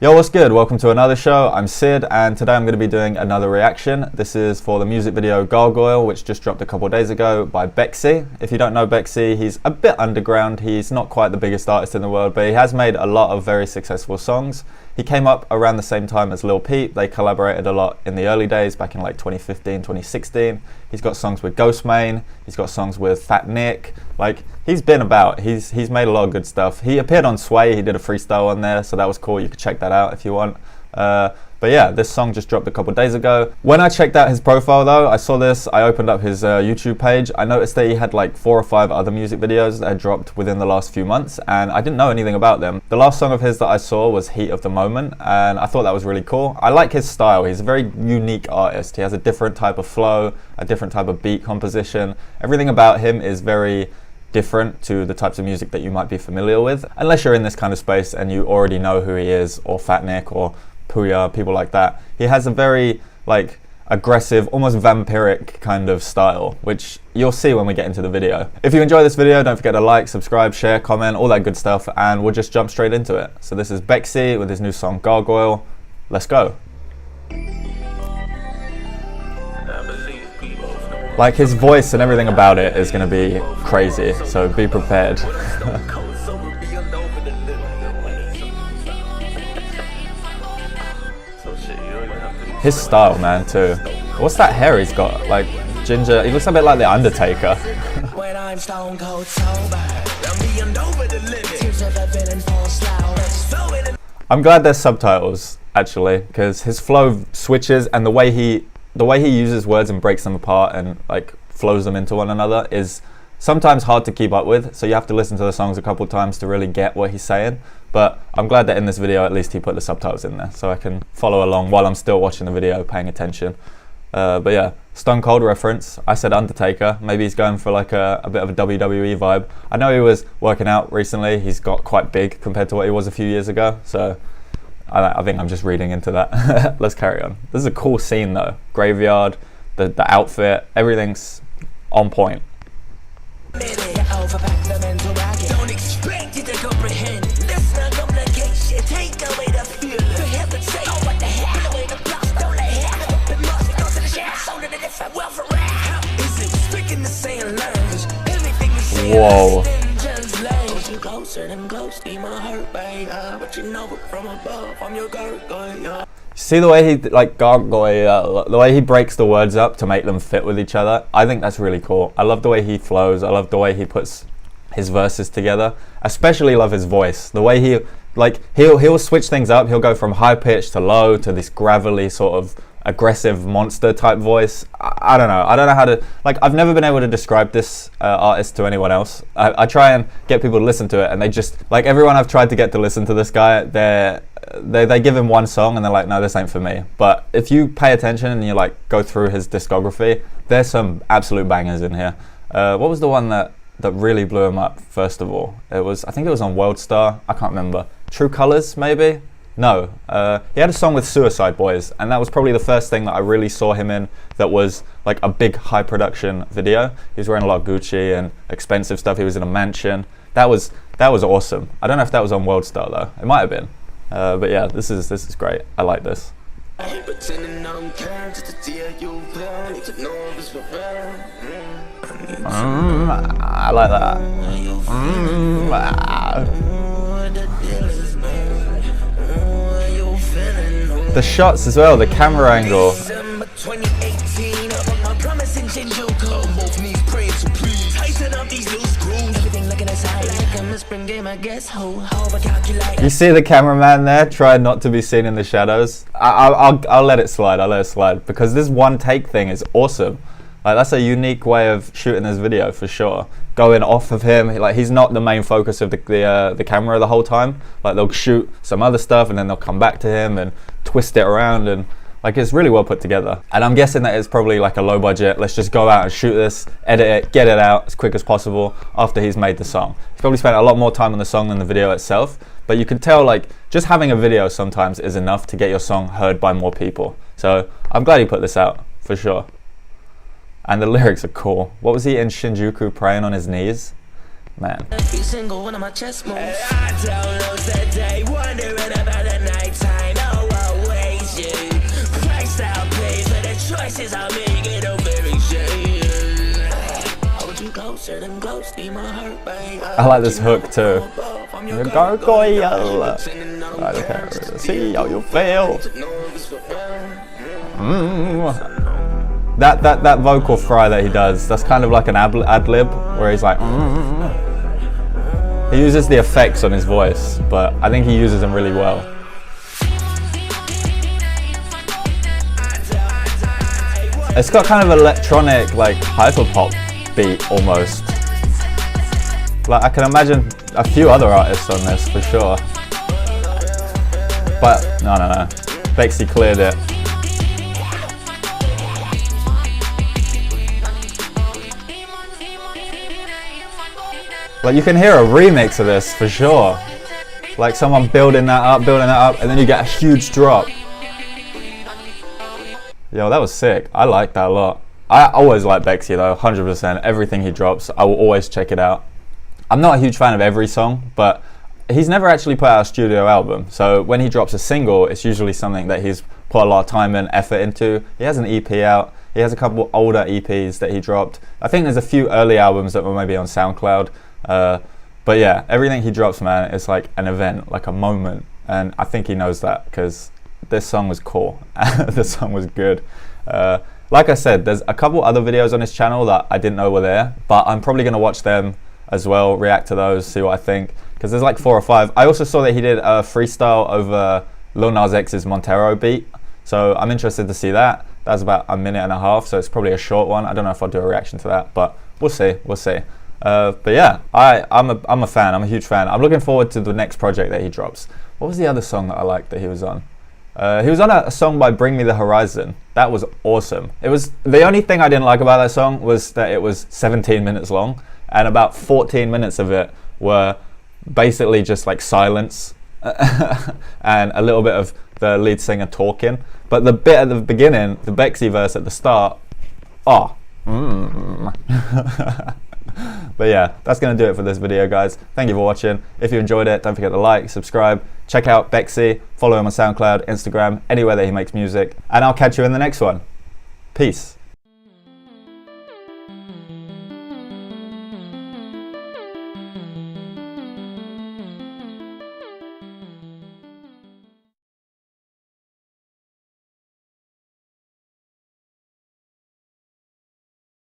Yo, what's good? Welcome to another show. I'm Sid, and today I'm going to be doing another reaction. This is for the music video Gargoyle, which just dropped a couple of days ago by BEXEY. If you don't know BEXEY, he's a bit underground. He's not quite the biggest artist in the world, but he has made a lot of very successful songs. He came up around the same time as Lil Peep. They collaborated a lot in the early days, back in like 2015, 2016. He's got songs with Ghostmane. He's got songs with Fat Nick. Like, he's been about. He's made a lot of good stuff. He appeared on Sway. He did a freestyle on there, so that was cool. You could check that out if you want. But yeah, this song just dropped a couple days ago. When I checked out his profile though, I saw this, I opened up his YouTube page. I noticed that he had like 4 or 5 other music videos that had dropped within the last few months, and I didn't know anything about them. The last song of his that I saw was Heat of the Moment, and I thought that was really cool. I like his style. He's a very unique artist. He has a different type of flow, a different type of beat composition. Everything about him is very different to the types of music that you might be familiar with, unless you're in this kind of space and you already know who he is, or Fat Nick, or Puya, people like that. He has a very like aggressive, almost vampiric kind of style, which you'll see when we get into the video. If you enjoy this video, don't forget to like, subscribe, share, comment, all that good stuff, and we'll just jump straight into it. So this is BEXEY with his new song Gargoyle. Let's go. Like, his voice and everything about it is going to be crazy, so be prepared. His style, man, too. What's that hair he's got? Like, ginger. He looks a bit like the Undertaker. I'm glad there's subtitles, actually, because his flow switches, and the way he uses words and breaks them apart and like flows them into one another is sometimes hard to keep up with, so you have to listen to the songs a couple times to really get what he's saying. But I'm glad that in this video at least he put the subtitles in there so I can follow along while I'm still watching the video, paying attention. But yeah, Stone Cold reference. I said Undertaker. Maybe he's going for like a bit of a WWE vibe. I know he was working out recently. He's got quite big compared to what he was a few years ago, so I think I'm just reading into that. Let's carry on. This is a cool scene though. Graveyard, the outfit, everything's on point. Whoa. See the way he like gargoyle, the way he breaks the words up to make them fit with each other. I think that's really cool. I love the way he flows. I love the way he puts his verses together. Especially love his voice. The way he like he'll switch things up. He'll go from high pitch to low to this gravelly sort of aggressive monster type voice. I don't know how to, like, I've never been able to describe this artist to anyone else. I try and get people to listen to it, and they just, like, everyone I've tried to get to listen to this guy, they give him one song and they're like, no, this ain't for me. But if you pay attention and you like go through his discography, there's some absolute bangers in here. What was the one that really blew him up first of all? I think it was on World Star. I can't remember. True Colors, maybe? No, he had a song with Suicide Boys, and that was probably the first thing that I really saw him in that was like a big high production video. He was wearing a lot of Gucci and expensive stuff. He was in a mansion. That was awesome. I don't know if that was on World Star though. It might have been. But yeah, this is great. I like this. I like that. The shots as well, the camera angle. You see the cameraman there trying not to be seen in the shadows. I'll let it slide. I'll let it slide because this one take thing is awesome. Like, that's a unique way of shooting this video for sure. Going off of him, like, he's not the main focus of the camera the whole time. Like, they'll shoot some other stuff and then they'll come back to him and twist it around, and like, it's really well put together. And I'm guessing that it's probably like a low budget, let's just go out and shoot this, edit it, get it out as quick as possible after he's made the song. He's probably spent a lot more time on the song than the video itself, but you can tell, like, just having a video sometimes is enough to get your song heard by more people. So I'm glad he put this out for sure. And the lyrics are cool. What was he in Shinjuku praying on his knees? Man. Every single one of my chest moves. I don't lose that day, wondering about the nighttime. prices, I'll make it a very shade. Hold you closer than close, need my heart rate. I like this hook too. You're a gargoyle. I can't really see how you feel. That vocal fry that he does, that's kind of like an ad-lib where he's like he uses the effects on his voice, but I think he uses them really well. It's got kind of electronic, like hyperpop beat almost. Like I can imagine a few other artists on this for sure. But no. BEXEY cleared it. Like you can hear a remix of this for sure. Like someone building that up, and then you get a huge drop. Yo, that was sick. I like that a lot. I always like BEXEY though, 100%. Everything he drops, I will always check it out. I'm not a huge fan of every song, but he's never actually put out a studio album. So when he drops a single, it's usually something that he's put a lot of time and effort into. He has an EP out. He has a couple older EPs that he dropped. I think there's a few early albums that were maybe on SoundCloud. But yeah, everything he drops, man, it's like an event, like a moment. And I think he knows that because this song was cool. This song was good. Like I said, there's a couple other videos on his channel that I didn't know were there, but I'm probably going to watch them as well, react to those, see what I think, because there's like 4 or 5. I also saw that he did a freestyle over Lil Nas X's Montero beat, so I'm interested to see that. That's about a minute and a half, so it's probably a short one. I don't know if I'll do a reaction to that, but we'll see. But yeah, I'm a fan. I'm a huge fan. I'm looking forward to the next project that he drops. What was the other song that I liked that he was on? He was on a song by Bring Me the Horizon. That was awesome. It was the only thing I didn't like about that song was that it was 17 minutes long, and about 14 minutes of it were basically just like silence and a little bit of the lead singer talking. But the bit at the beginning, the BEXEY verse at the start, But yeah, that's going to do it for this video, guys. Thank you for watching. If you enjoyed it, don't forget to like, subscribe, check out BEXEY, follow him on SoundCloud, Instagram, anywhere that he makes music, and I'll catch you in the next one. Peace.